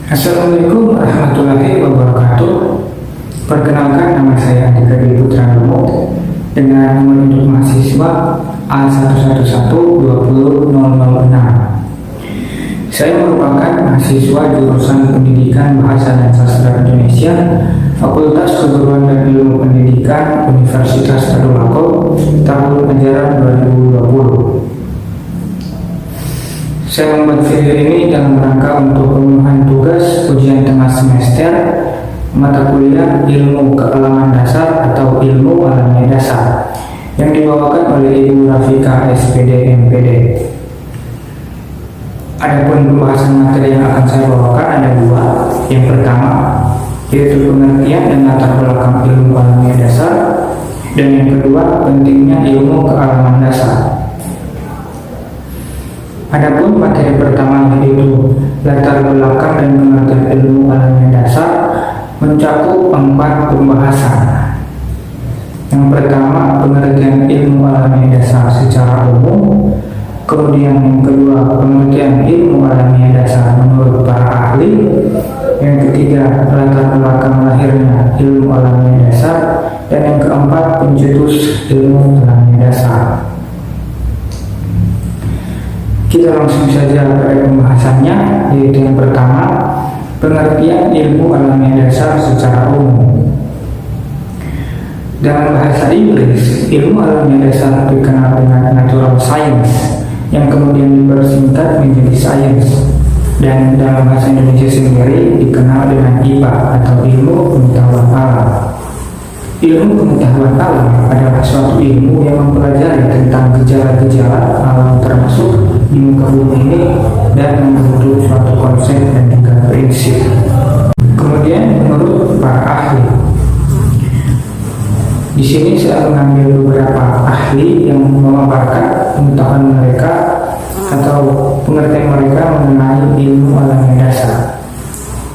Assalamualaikum warahmatullahi wabarakatuh. Perkenalkan, nama saya Andika Dwi Putra Lumut dengan nomor induk mahasiswa A1112006. Saya merupakan mahasiswa jurusan Pendidikan Bahasa dan Sastra Indonesia, Fakultas Keguruan dan Ilmu Pendidikan Universitas Tadulako, tahun ajaran 2020. Saya membuat video ini dalam rangka untuk pemenuhan tugas ujian tengah semester mata kuliah Ilmu Kealaman Dasar atau Ilmu Alamiah Dasar yang dibawakan oleh Ibu Rafika SPD MPD. Adapun pembahasan materi yang akan saya bawakan ada dua. Yang pertama yaitu pengertian dan latar belakang ilmu alamiah dasar, dan yang kedua pentingnya ilmu kealaman dasar. Adapun materi pertama yaitu latar belakang dan pengertian ilmu alamiah dasar mencakup 4 pembahasan. Yang pertama pengertian ilmu alamiah dasar secara umum, kemudian yang kedua pengertian ilmu alamiah dasar menurut para ahli, yang ketiga latar belakang lahirnya ilmu alamiah dasar, dan yang keempat pencetus ilmu alamiah dasar. Kita langsung saja pada pembahasannya, yaitu yang pertama pengertian ilmu alamiah dasar secara umum. Dalam bahasa Inggris, ilmu alamiah dasar dikenal dengan natural science yang kemudian dipersingkat menjadi science, dan dalam bahasa Indonesia sendiri dikenal dengan IPA atau ilmu pengetahuan alam. Ilmu pengetahuan alam adalah suatu ilmu yang mempelajari tentang gejala-gejala alam termasuk di muka bumi ini dan membentuk suatu konsep dan juga prinsip. Kemudian menurut para ahli, di sini saya mengambil beberapa ahli yang memaparkan pengetahuan mereka atau pengertian mereka mengenai ilmu alamiah dasar.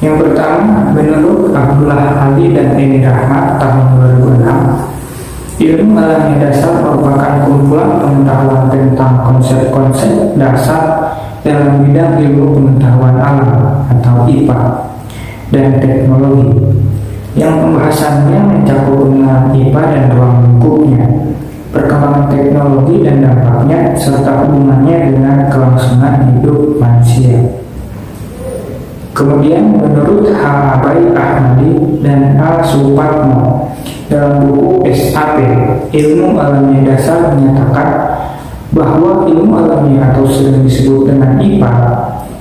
Yang pertama, menurut Abdullah Ali dan Eni Rahmat tahun 2006, ilmu alamiah dasar merupakan kumpulan pengetahuan tentang konsep-konsep dasar dalam bidang ilmu pengetahuan alam atau IPA dan teknologi, yang pembahasannya mencakup pengenalan IPA dan ruang lingkupnya, perkembangan teknologi dan dampaknya, serta hubungannya dengan kelangsungan hidup manusia. Kemudian menurut H. Abai Ahmadi dan A. Supatmo dalam buku SAP Ilmu Alamiah Dasar menyatakan bahwa ilmu alamiah atau sering disebut dengan IPA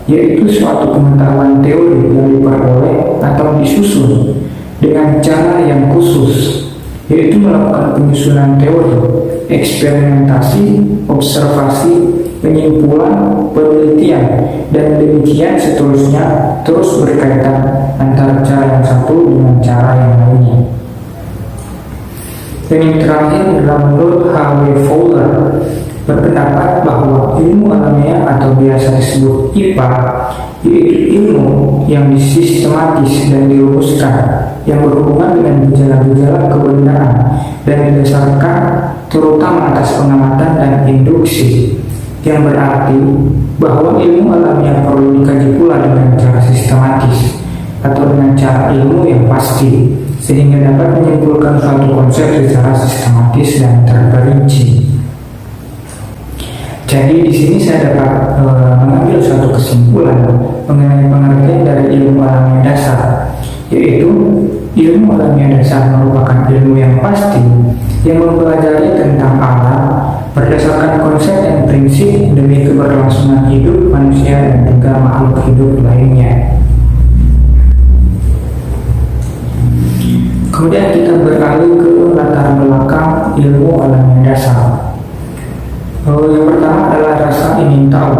yaitu suatu pengetahuan teori yang diperoleh atau disusun dengan cara yang khusus, yaitu melakukan penyusunan teori, eksperimentasi, observasi, penyimpulan, penelitian, dan demikian seterusnya, terus berkaitan antara cara yang satu dengan cara yang lainnya. Dan yang terakhir adalah menurut H.W. Fowler berpendapat bahwa ilmu alamiah atau biasa disebut IPA yaitu ilmu yang disistematis dan dirumuskan yang berhubungan dengan gejala-gejala kebenaran dan didasarkan terutama atas pengamatan dan induksi, yang berarti bahwa ilmu alamiah perlu dikaji pula dengan cara sistematis atau dengan cara ilmu yang pasti sehingga dapat menyimpulkan suatu konsep secara sistematis dan terperinci. Jadi di sini saya dapat mengambil suatu kesimpulan mengenai pengertian dari ilmu alamiah dasar, yaitu ilmu alamiah dasar merupakan ilmu yang pasti yang mempelajari tentang alam berdasarkan konsep dan prinsip demi keberlangsungan hidup manusia dan juga makhluk hidup lainnya. Kemudian kita beralih ke latar belakang ilmu alamiah dasar. Yang pertama adalah rasa ingin tahu.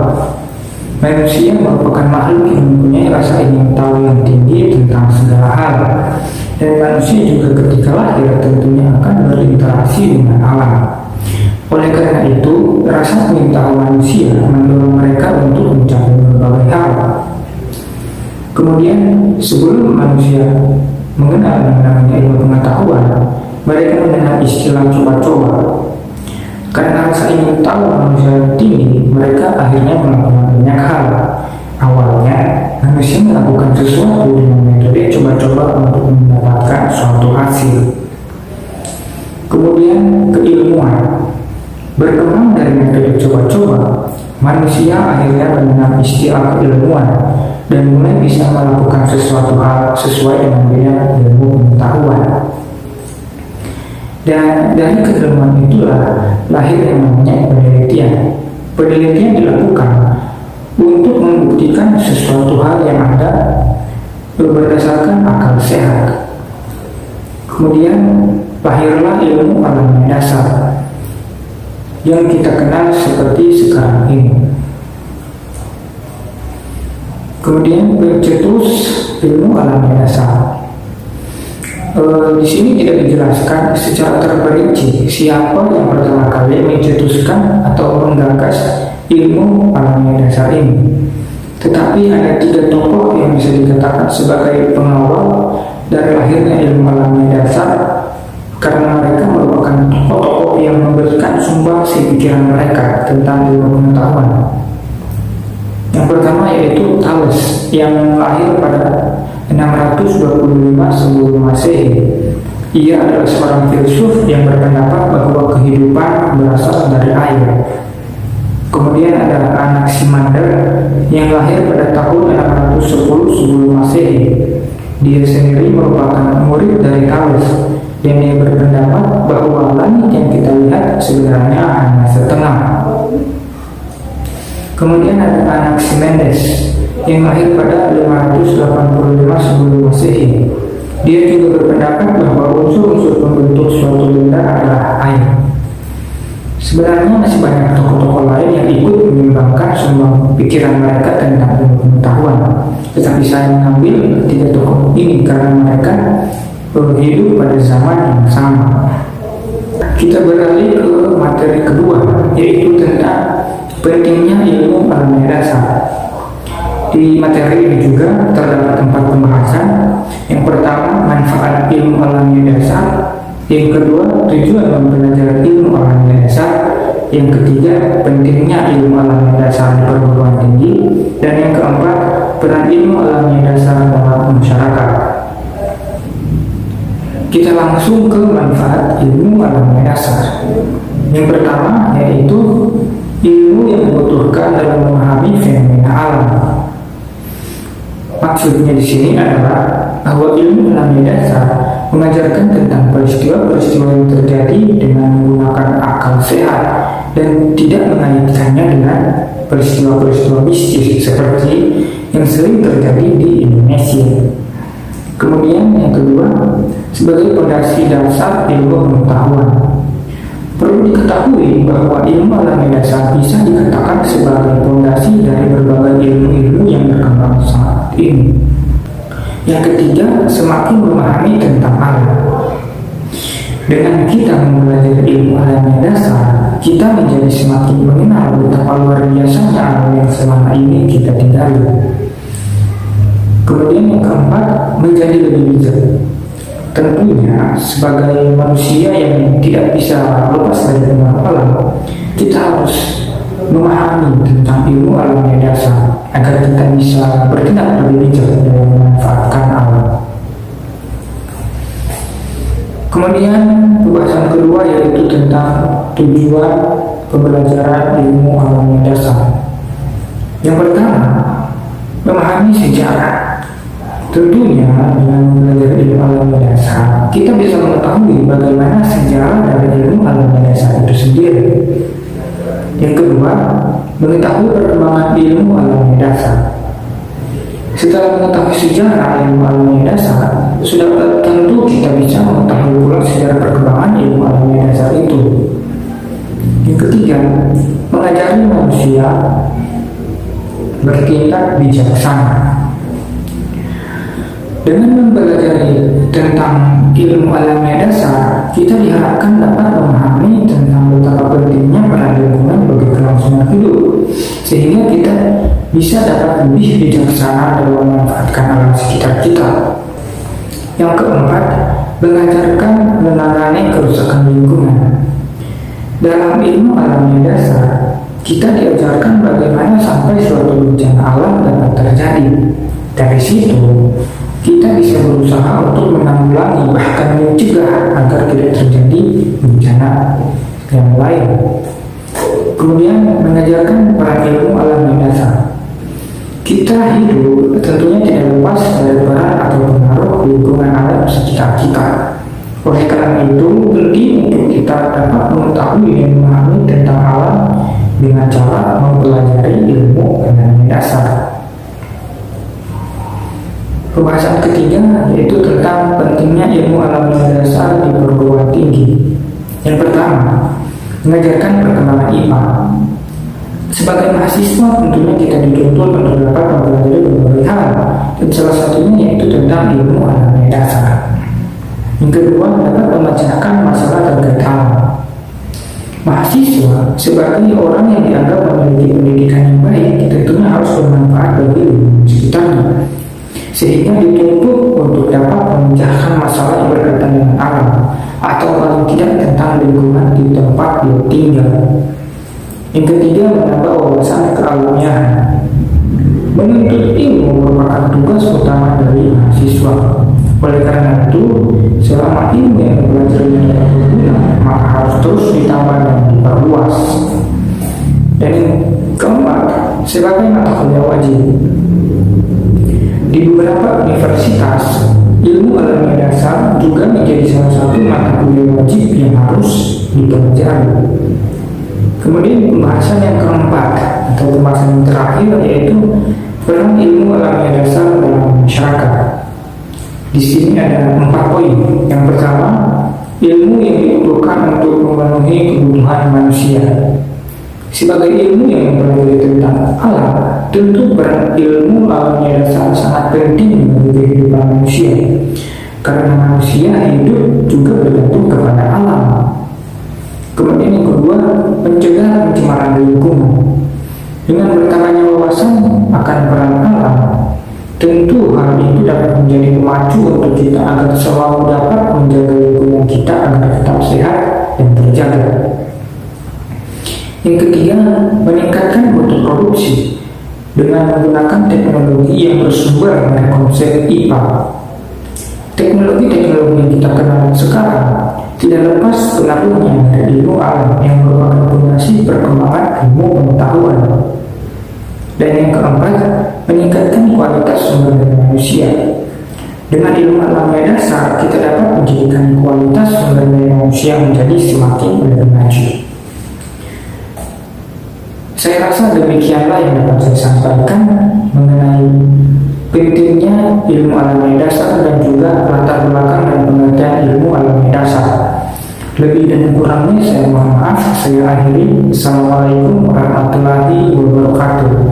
Manusia merupakan makhluk yang mempunyai rasa ingin tahu yang tinggi tentang segala hal, dan manusia juga ketika lahir tentunya akan berinteraksi dengan alam. Oleh karena itu, rasa ingin tahu manusia mendorong mereka untuk mencapai berbagai hal. Kemudian, sebelum manusia mengenal namanya ilmu pengetahuan, mereka mengenal istilah coba-coba. Karena rasa ingin tahu manusia tinggi, mereka akhirnya melakukan banyak hal. Awalnya manusia melakukan sesuatu dengan metode coba-coba untuk mendapatkan suatu hasil. Kemudian keilmuan. Berkembang dari metode coba-coba, manusia akhirnya mengenal istilah keilmuan dan mulai bisa melakukan sesuatu hal sesuai dengan bidang ilmu pengetahuan. Dan dari keilmuan itulah lahir yang namanya penelitian. Penelitian dilakukan untuk membuktikan sesuatu hal yang ada berdasarkan akal sehat. Kemudian lahirlah ilmu alam dasar yang kita kenal seperti sekarang ini. Kemudian bercetus ilmu alam dasar. Di sini tidak dijelaskan secara terperinci siapa yang pertama kali mencetuskan atau menggagas ilmu alam dasar ini. Tetapi ada 3 tokoh yang bisa dikatakan sebagai pengawal dari lahirnya ilmu alam dasar, karena mereka merupakan tokoh-tokoh yang memberikan sumbangsi pikiran mereka tentang ilmu pengetahuan. Yang pertama yaitu Thales yang lahir pada 625 sebelum Masehi. Ia adalah seorang filsuf yang berpendapat bahwa kehidupan berasal dari air. Kemudian ada Anaximander yang lahir pada tahun 610 sebelum Masehi. Dia sendiri merupakan murid dari Thales dan dia berpendapat bahwa langit yang kita lihat sebenarnya hanya setengah. Kemudian ada Anaximenes yang lahir pada 585 sebelum Masehi. Dia juga berpendapat bahwa unsur-unsur pembentuk suatu benda adalah air. Sebenarnya masih banyak tokoh-tokoh lain yang ikut menyumbangkan sumbang pikiran mereka tentang ilmu pengetahuan. Tetapi saya mengambil 3 tokoh ini karena mereka hidup pada zaman yang sama. Kita beralih ke materi kedua, yaitu tentang pentingnya ilmu alam dasar. Di materi ini juga terdapat 4 pembahasan. Yang pertama, manfaat ilmu alam dasar. Yang kedua, tujuan mempelajari ilmu alam dasar. Yang ketiga, pentingnya ilmu alam dasar di perguruan tinggi. Dan yang keempat, peran ilmu alam dasar dalam masyarakat. Kita langsung ke manfaat ilmu alam dasar. Yang pertama yaitu ilmu yang dibutuhkan dalam memahami fenomena alam. Maksudnya di sini adalah bahwa ilmu alam dasar mengajarkan tentang peristiwa-peristiwa yang terjadi dengan menggunakan akal sehat dan tidak mengaitkannya dengan peristiwa-peristiwa mistis seperti yang sering terjadi di Indonesia. Kemudian yang kedua, sebagai fondasi dasar ilmu pengetahuan. Perlu diketahui bahwa ilmu alam dasar bisa dikatakan sebagai fondasi dari berbagai ilmu-ilmu yang berkembang saat ini. Yang ketiga, semakin memahami tentang alam. Dengan kita mempelajari ilmu alam dasar, kita menjadi semakin mengenal betapa luar biasanya alam yang selama ini kita tinggali. Kemudian yang keempat, menjadi lebih bijak. Tentunya sebagai manusia yang tidak bisa lepas dari ilmu alam, kita harus memahami tentang ilmu alam dasar agar kita bisa bertindak lebih bijak dalam memanfaatkan alam. Kemudian pembahasan kedua yaitu tentang tujuan pembelajaran ilmu alam dasar. Yang pertama, memahami sejarah. Tentunya dengan belajar ilmu alam dasar, kita bisa mengetahui bagaimana sejarah dari ilmu alam dasar itu sendiri. Yang kedua, mengetahui perkembangan ilmu alam dasar. Setelah mengetahui sejarah ilmu alam dasar, sudah tentu kita bisa mengetahui pula sejarah perkembangan ilmu alam dasar itu. Yang ketiga, mengajari manusia bertindak bijaksana. Dengan mempelajari tentang ilmu alam dasar, kita diharapkan dapat memahami tentang betapa pentingnya peran lingkungan bagi kelangsungan hidup, sehingga kita bisa dapat lebih bijaksana dalam memanfaatkan alam sekitar kita. Yang keempat, mengajarkan menangani kerusakan lingkungan. Dalam ilmu alam dasar, kita diajarkan bagaimana sampai suatu bencana alam dapat terjadi. Dari situ kita bisa berusaha untuk menanggulangi bahkan mencegah agar tidak terjadi bencana yang lain. Kemudian mengajarkan peran ilmu alam dasar. Kita hidup tentunya tidak lepas dari peran atau pengaruh lingkungan alam sekitar kita. Oleh karena itu penting untuk kita dapat mengetahui dan memahami tentang alam dengan cara mempelajari ilmu alam dasar. Pembahasan ketiga yaitu tentang pentingnya ilmu alam dasar di perguruan tinggi. Yang pertama, mengajarkan perkembangan IPA. Sebagai mahasiswa tentunya kita dituntut untuk dapat mempelajari berbagai hal, dan salah satunya yaitu tentang ilmu alam dasar. Yang kedua, dapat memecahkan masalah terkait alam. Mahasiswa sebagai orang yang dianggap memiliki pendidikan yang baik tentunya harus bermanfaat bagi lingkungan sekitarnya, sehingga dituntut untuk dapat memecahkan masalah yang berkaitan dengan alam atau paling tidak tentang lingkungan di tempat dia tinggal. Yang ketiga, menambah wawasan keilmuan. Menuntut ilmu merupakan tugas utama dari mahasiswa. Oleh karena itu, selama ilmu yang dipelajarinya tidak berguna, maka harus terus ditambah dan diperluas. Dan yang keempat, sebagai mata kuliah wajib. Di beberapa universitas, ilmu alam dasar juga menjadi salah satu mata kuliah wajib yang harus dipelajari. Kemudian pembahasan yang keempat atau pembahasan yang terakhir yaitu peran ilmu alam dasar dalam masyarakat. Di sini ada 4 poin. Yang pertama, ilmu yang dibutuhkan untuk memenuhi kebutuhan manusia. Sebagai ilmu yang mempelajari tentang alam, tentu peran ilmu alam dasar sangat penting bagi kehidupan manusia, karena manusia hidup juga bergantung kepada alam. Kemudian yang kedua, mencegah pencemaran lingkungan. Dengan bertambahnya wawasan akan peran alam, tentu hal itu dapat menjadi pemacu untuk kita agar selalu dapat menjaga lingkungan kita agar tetap sehat dan terjaga. Yang ketiga, meningkatkan mutu produksi dengan menggunakan teknologi yang bersumber dari konsep IPA. Teknologi-teknologi yang kita kenal sekarang tidak lepas pengaruhnya dari ilmu alam yang merupakan fondasi perkembangan ilmu pengetahuan. Dan yang keempat, meningkatkan kualitas sumber daya manusia. Dengan ilmu alam dasar, kita dapat menjadikan kualitas sumber daya manusia menjadi semakin lebih maju. Saya rasa demikianlah yang dapat saya sampaikan mengenai pentingnya ilmu alam dasar dan juga latar belakang dan pengertian ilmu alam dasar. Lebih dan kurangnya saya mohon maaf. Saya akhiri. Assalamualaikum warahmatullahi wabarakatuh.